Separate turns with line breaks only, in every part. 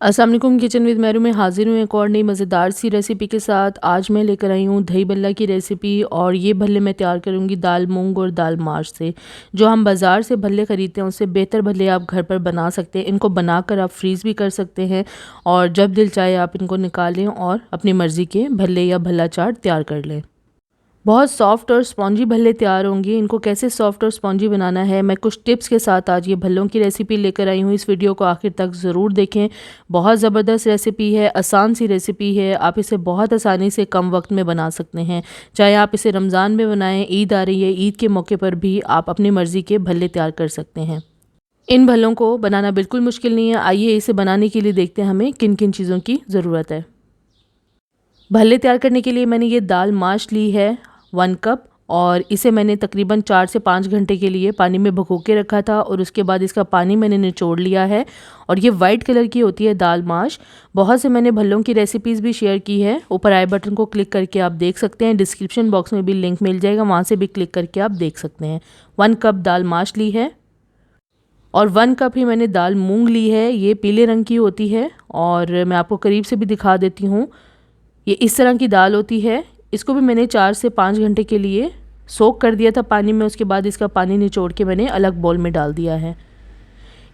अस्सलाम वालेकुम। Kitchen with मैरू में हाजिर हूँ एक और नई मज़ेदार सी रेसिपी के साथ। आज मैं लेकर आई हूँ दही भल्ला की रेसिपी और ये भल्ले मैं तैयार करूँगी दाल मूंग और दाल माश से। जो हम बाज़ार से भल्ले ख़रीदते हैं उससे बेहतर भल्ले आप घर पर बना सकते हैं। इनको बनाकर आप फ्रीज़ भी कर सकते हैं और जब दिल चाहे आप इनको निकालें और अपनी मर्ज़ी के भल्ले या भल्ला चाट तैयार कर लें। बहुत सॉफ्ट और स्पॉन्जी भल्ले तैयार होंगे। इनको कैसे सॉफ्ट और स्पॉन्जी बनाना है मैं कुछ टिप्स के साथ आज ये भल्लों की रेसिपी लेकर आई हूँ। इस वीडियो को आखिर तक ज़रूर देखें। बहुत ज़बरदस्त रेसिपी है, आसान सी रेसिपी है। आप इसे बहुत आसानी से कम वक्त में बना सकते हैं। चाहे आप इसे रमज़ान में बनाएं, ईद आ रही है, ईद के मौके पर भी आप अपनी मर्ज़ी के भल्ले तैयार कर सकते हैं। इन भल्लों को बनाना बिल्कुल मुश्किल नहीं है। आइए इसे बनाने के लिए देखते हैं हमें किन किन चीज़ों की ज़रूरत है। भल्ले तैयार करने के लिए मैंने ये दाल माश ली है 1 कप और इसे मैंने तकरीबन 4 से 5 घंटे के लिए पानी में भिगो के रखा था और उसके बाद इसका पानी मैंने निचोड़ लिया है। और ये वाइट कलर की होती है दाल माश। बहुत से मैंने भल्लों की रेसिपीज़ भी शेयर की है। ऊपर आई बटन को क्लिक करके आप देख सकते हैं। डिस्क्रिप्शन बॉक्स में भी लिंक मिल जाएगा, वहाँ से भी क्लिक करके आप देख सकते हैं। 1 कप दाल माश ली है और 1 कप ही मैंने दाल मूंग ली है। ये पीले रंग की होती है और मैं आपको करीब से भी दिखा देती हूँ। ये इस तरह की दाल होती है। इसको भी मैंने 4 से 5 घंटे के लिए सोक कर दिया था पानी में। उसके बाद इसका पानी निचोड़ के मैंने अलग बाउल में डाल दिया है।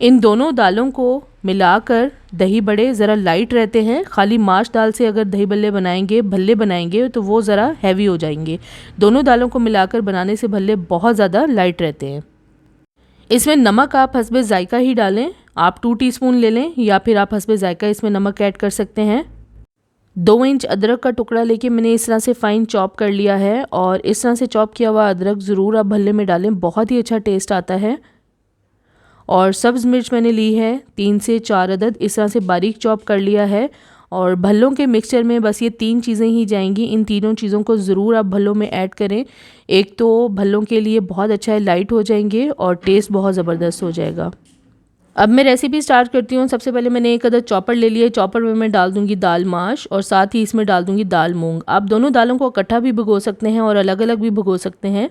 इन दोनों दालों को मिलाकर दही बड़े ज़रा लाइट रहते हैं। खाली माश दाल से अगर दही भल्ले बनाएंगे तो वो ज़रा हैवी हो जाएंगे। दोनों दालों को मिलाकर बनाने से भल्ले बहुत ज़्यादा लाइट रहते हैं। इसमें नमक आप हस्बे ज़ायका ही डालें। आप 2 टीस्पून ले लें या फिर आप हस्बे ज़ायका इसमें नमक ऐड कर सकते हैं। 2 इंच अदरक का टुकड़ा लेके मैंने इस तरह से फ़ाइन चॉप कर लिया है और इस तरह से चॉप किया हुआ अदरक ज़रूर आप भल्ले में डालें, बहुत ही अच्छा टेस्ट आता है। और सब्ज़ मिर्च मैंने ली है 3 से 4 अदद, इस तरह से बारीक चॉप कर लिया है। और भल्लों के मिक्सचर में बस ये 3 चीज़ें ही जाएंगी। इन तीनों चीज़ों को ज़रूर आप भल्लों में ऐड करें। एक तो भल्लों के लिए बहुत अच्छा है, लाइट हो जाएंगे और टेस्ट बहुत ज़बरदस्त हो जाएगा। अब मैं रेसिपी स्टार्ट करती हूँ। सबसे पहले मैंने एक अदद चॉपर ले लिया है। चॉपर में मैं डाल दूँगी दाल माश और साथ ही इसमें डाल दूँगी दाल मूंग। आप दोनों दालों को इकट्ठा भी भिगो सकते हैं और अलग अलग भी भिगो सकते हैं।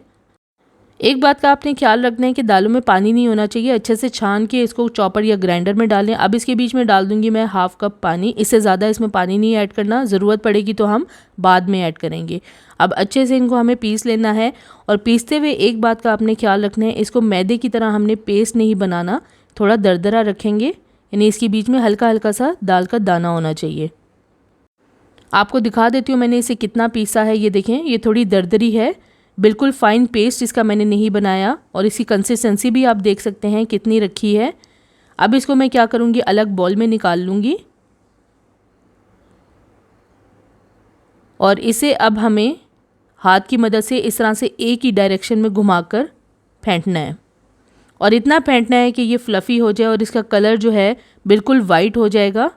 एक बात का आपने ख्याल रखना है कि दालों में पानी नहीं होना चाहिए। अच्छे से छान के इसको चॉपर या ग्राइंडर में डालें। अब इसके बीच में डाल दूँगी मैं ½ कप पानी। इससे ज़्यादा इसमें पानी नहीं ऐड करना, ज़रूरत पड़ेगी तो हम बाद में ऐड करेंगे। अब अच्छे से इनको हमें पीस लेना है और पीसते हुए एक बात का आपने ख्याल रखना है, इसको मैदे की तरह हमने पेस्ट नहीं बनाना, थोड़ा दरदरा रखेंगे। यानी इसके बीच में हल्का हल्का सा दाल का दाना होना चाहिए। आपको दिखा देती हूँ मैंने इसे कितना पीसा है। ये देखें, ये थोड़ी दरदरी है, बिल्कुल फ़ाइन पेस्ट इसका मैंने नहीं बनाया। और इसकी कंसिस्टेंसी भी आप देख सकते हैं कितनी रखी है। अब इसको मैं क्या करूँगी, अलग बाउल में निकाल लूँगी और इसे अब हमें हाथ की मदद से इस तरह से एक ही डायरेक्शन में घुमाकर फेंटना है। और इतना फेंटना है कि ये फ्लफ़ी हो जाए और इसका कलर जो है बिल्कुल वाइट हो जाएगा।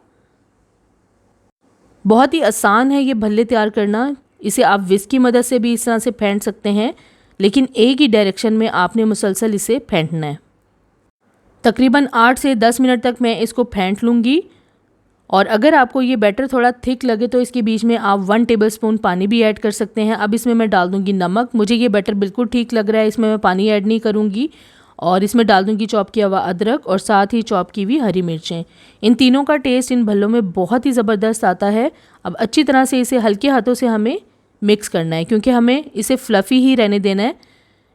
बहुत ही आसान है ये भल्ले तैयार करना। इसे आप विस्क की मदद से भी इस तरह से फेंट सकते हैं, लेकिन एक ही डायरेक्शन में आपने मुसलसल इसे फेंटना है। तकरीबन 8 से 10 मिनट तक मैं इसको फेंट लूँगी। और अगर आपको ये बैटर थोड़ा थिक लगे तो इसके बीच में आप 1 टेबलस्पून पानी भी ऐड कर सकते हैं। अब इसमें मैं डाल दूँगी नमक। मुझे ये बैटर बिल्कुल ठीक लग रहा है, इसमें मैं पानी ऐड नहीं करूँगी। और इसमें डाल दूँगी चॉप किया हुआ अदरक और साथ ही चॉप की हुई हरी मिर्चें। इन तीनों का टेस्ट इन भल्लों में बहुत ही ज़बरदस्त आता है। अब अच्छी तरह से इसे हल्के हाथों से हमें मिक्स करना है, क्योंकि हमें इसे फ्लफ़ी ही रहने देना है।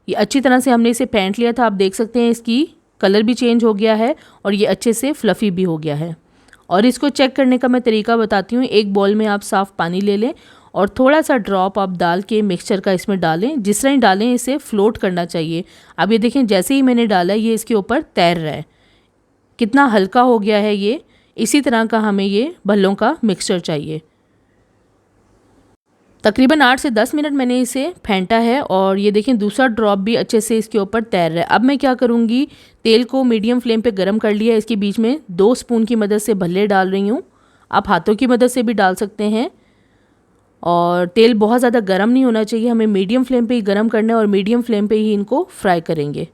ये अच्छी तरह से हमने इसे फेंट लिया था। आप देख सकते हैं इसकी कलर भी चेंज हो गया है और ये अच्छे से फ्लफ़ी भी हो गया है। और इसको चेक करने का मैं तरीका बताती हूँ। एक बाउल में आप साफ़ पानी ले लें और थोड़ा सा ड्रॉप आप दाल के मिक्सचर का इसमें डालें। जिस तरह ही डालें इसे फ्लोट करना चाहिए। अब ये देखें, जैसे ही मैंने डाला ये इसके ऊपर तैर रहा है, कितना हल्का हो गया है ये। इसी तरह का हमें ये भल्लों का मिक्सचर चाहिए। तकरीबन 8 से 10 मिनट मैंने इसे फेंटा है और ये देखें दूसरा ड्रॉप भी अच्छे से इसके ऊपर तैर रहा है। अब मैं क्या करूँगी, तेल को मीडियम फ्लेम पे गरम कर लिया। इसके बीच में 2 स्पून की मदद से भल्ले डाल रही हूँ। आप हाथों की मदद से भी डाल सकते हैं। और तेल बहुत ज़्यादा गर्म नहीं होना चाहिए, हमें मीडियम फ्लेम पे ही गर्म करना है और मीडियम फ्लेम पे ही इनको फ्राई करेंगे।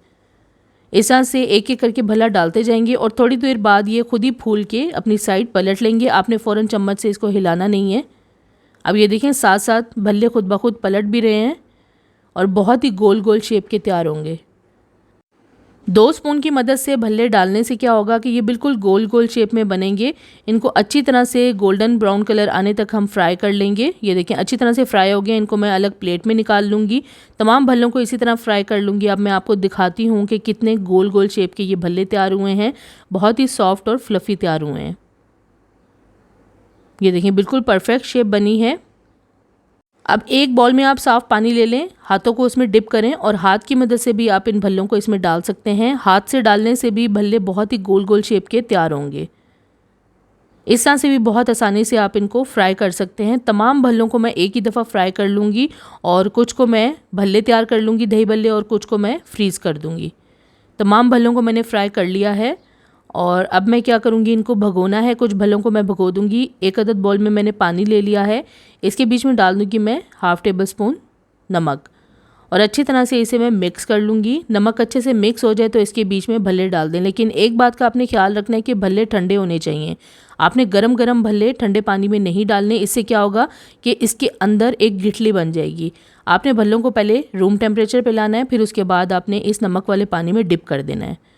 इस तरह से एक एक करके भल्ला डालते जाएंगे और थोड़ी देर बाद ये खुद ही फूल के अपनी साइड पलट लेंगे। आपने फ़ौरन चम्मच से इसको हिलाना नहीं है। अब ये देखें, साथ साथ भल्ले खुद ब खुद पलट भी रहे हैं और बहुत ही गोल गोल शेप के तैयार होंगे। 2 स्पून की मदद से भल्ले डालने से क्या होगा कि ये बिल्कुल गोल गोल शेप में बनेंगे। इनको अच्छी तरह से गोल्डन ब्राउन कलर आने तक हम फ्राई कर लेंगे। ये देखें अच्छी तरह से फ्राई हो गए, इनको मैं अलग प्लेट में निकाल लूँगी। तमाम भल्लों को इसी तरह फ्राई कर लूँगी। अब मैं आपको दिखाती हूँ कि कितने गोल गोल शेप के ये भल्ले तैयार हुए हैं। बहुत ही सॉफ्ट और फ्लफ़ी तैयार हुए हैं। ये देखें बिल्कुल परफेक्ट शेप बनी है। अब एक बाउल में आप साफ़ पानी ले लें, हाथों को उसमें डिप करें और हाथ की मदद से भी आप इन भल्लों को इसमें डाल सकते हैं। हाथ से डालने से भी भल्ले बहुत ही गोल गोल शेप के तैयार होंगे। इस तरह से भी बहुत आसानी से आप इनको फ्राई कर सकते हैं। तमाम भल्लों को मैं एक ही दफ़ा फ्राई कर लूँगी और कुछ को मैं भल्ले तैयार कर लूँगी दही भल्ले, और कुछ को मैं फ्रीज़ कर दूँगी। तमाम भल्लों को मैंने फ्राई कर लिया है और अब मैं क्या करूँगी, इनको भगोना है। कुछ भल्लों को मैं भगो दूँगी। एक अदद बाउल में मैंने पानी ले लिया है। इसके बीच में डाल दूँगी मैं हाफ़ टेबल स्पून नमक और अच्छी तरह से इसे मैं मिक्स कर लूँगी। नमक अच्छे से मिक्स हो जाए तो इसके बीच में भल्ले डाल दें। लेकिन एक बात का आपने ख्याल रखना है कि भल्ले ठंडे होने चाहिए। आपने गरम गरम भल्ले ठंडे पानी में नहीं डालने। इससे क्या होगा कि इसके अंदर एक गिठली बन जाएगी। आपने भल्लों को पहले रूम टेम्परेचर पे लाना है, फिर उसके बाद आपने इस नमक वाले पानी में डिप कर देना है।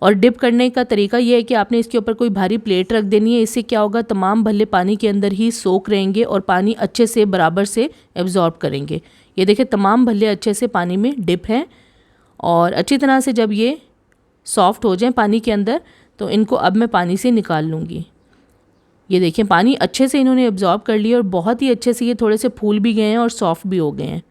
और डिप करने का तरीका ये है कि आपने इसके ऊपर कोई भारी प्लेट रख देनी है। इससे क्या होगा, तमाम भल्ले पानी के अंदर ही सोख रहेंगे और पानी अच्छे से बराबर से एब्जॉर्ब करेंगे। ये देखिए तमाम भल्ले अच्छे से पानी में डिप हैं और अच्छी तरह से जब ये सॉफ्ट हो जाएं पानी के अंदर तो इनको अब मैं पानी से निकाल लूँगी। ये देखिए पानी अच्छे से इन्होंने एब्जॉर्ब कर लिया और बहुत ही अच्छे से ये थोड़े से फूल भी गए हैं और सॉफ्ट भी हो गए हैं।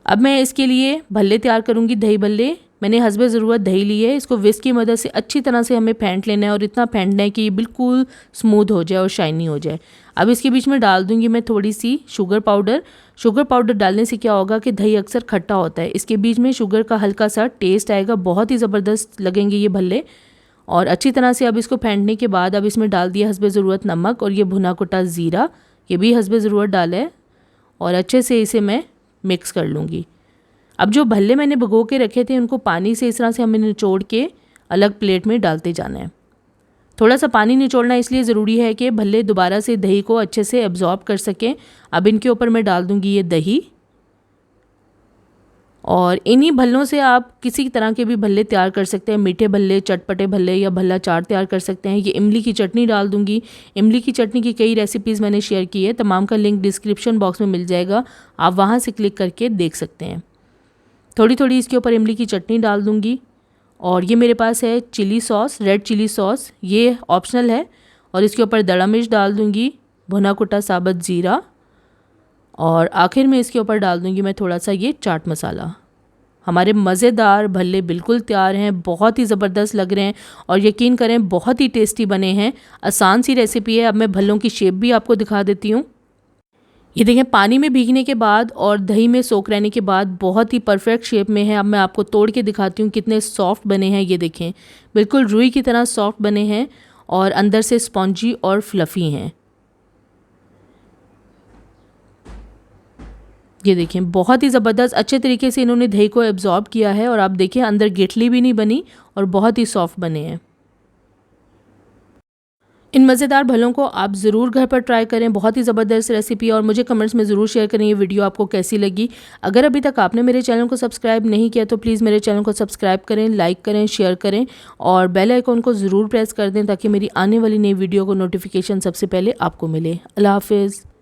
अब मैं इसके लिए भल्ले तैयार करूँगी, दही भल्ले। मैंने हस्बे ज़रूरत दही ली है। इसको विस्क की मदद से अच्छी तरह से हमें फेंट लेना है और इतना फेंटना है कि ये बिल्कुल स्मूथ हो जाए और शाइनी हो जाए। अब इसके बीच में डाल दूंगी मैं थोड़ी सी शुगर पाउडर। शुगर पाउडर डालने से क्या होगा कि दही अक्सर खट्टा होता है। इसके बीच में शुगर का हल्का सा टेस्ट आएगा, बहुत ही ज़बरदस्त लगेंगे ये भल्ले। और अच्छी तरह से अब इसको फेंटने के बाद अब इसमें डाल दिया हस्बे ज़रूरत नमक और ये भुना कुटा ज़ीरा, ये भी हस्बे ज़रूरत डाला है और अच्छे से इसे मैं मिक्स कर लूँगी। अब जो भल्ले मैंने भिगो के रखे थे उनको पानी से इस तरह से हमें निचोड़ के अलग प्लेट में डालते जाना है। थोड़ा सा पानी निचोड़ना इसलिए ज़रूरी है कि भल्ले दोबारा से दही को अच्छे से एब्जॉर्ब कर सकें। अब इनके ऊपर मैं डाल दूँगी ये दही और इन्हीं भल्लों से आप किसी तरह के भी भल्ले तैयार कर सकते हैं। मीठे भल्ले, चटपटे भल्ले या भल्ला चाट तैयार कर सकते हैं। ये इमली की चटनी डाल दूँगी। इमली की चटनी की कई रेसिपीज़ मैंने शेयर की है, तमाम का लिंक डिस्क्रिप्शन बॉक्स में मिल जाएगा, आप वहाँ से क्लिक करके देख सकते हैं। थोड़ी थोड़ी इसके ऊपर इमली की चटनी डाल दूँगी और ये मेरे पास है chilli sauce, red chilli sauce, ये ऑप्शनल है। और इसके ऊपर दड़ा मिर्च डाल दूँगी, भुना कुटा साबुत ज़ीरा और आखिर में इसके ऊपर डाल दूँगी मैं थोड़ा सा ये चाट मसाला। हमारे मज़ेदार भल्ले बिल्कुल तैयार हैं, बहुत ही ज़बरदस्त लग रहे हैं और यकीन करें बहुत ही टेस्टी बने हैं। आसान सी रेसिपी है। अब मैं भल्लों की शेप भी आपको दिखा देती हूँ। ये देखें पानी में भीगने के बाद और दही में सोख रहने के बाद बहुत ही परफेक्ट शेप में है। अब मैं आपको तोड़ के दिखाती हूँ कितने सॉफ्ट बने हैं। ये देखें बिल्कुल रुई की तरह सॉफ्ट बने हैं और अंदर से स्पॉन्जी और फ्लफ़ी हैं। ये देखें बहुत ही ज़बरदस्त अच्छे तरीके से इन्होंने दही को एब्जॉर्ब किया है और आप देखें अंदर गिठली भी नहीं बनी और बहुत ही सॉफ्ट बने हैं। इन मज़ेदार भल्लों को आप ज़रूर घर पर ट्राई करें, बहुत ही ज़बरदस्त रेसिपी, और मुझे कमेंट्स में ज़रूर शेयर करें ये वीडियो आपको कैसी लगी। अगर अभी तक आपने मेरे चैनल को सब्सक्राइब नहीं किया तो प्लीज़ मेरे चैनल को सब्सक्राइब करें, लाइक करें, शेयर करें और बेल आइकॉन को ज़रूर प्रेस कर दें ताकि मेरी आने वाली नई वीडियो को नोटिफिकेशन सबसे पहले आपको मिले। अल्लाह हाफ़िज़।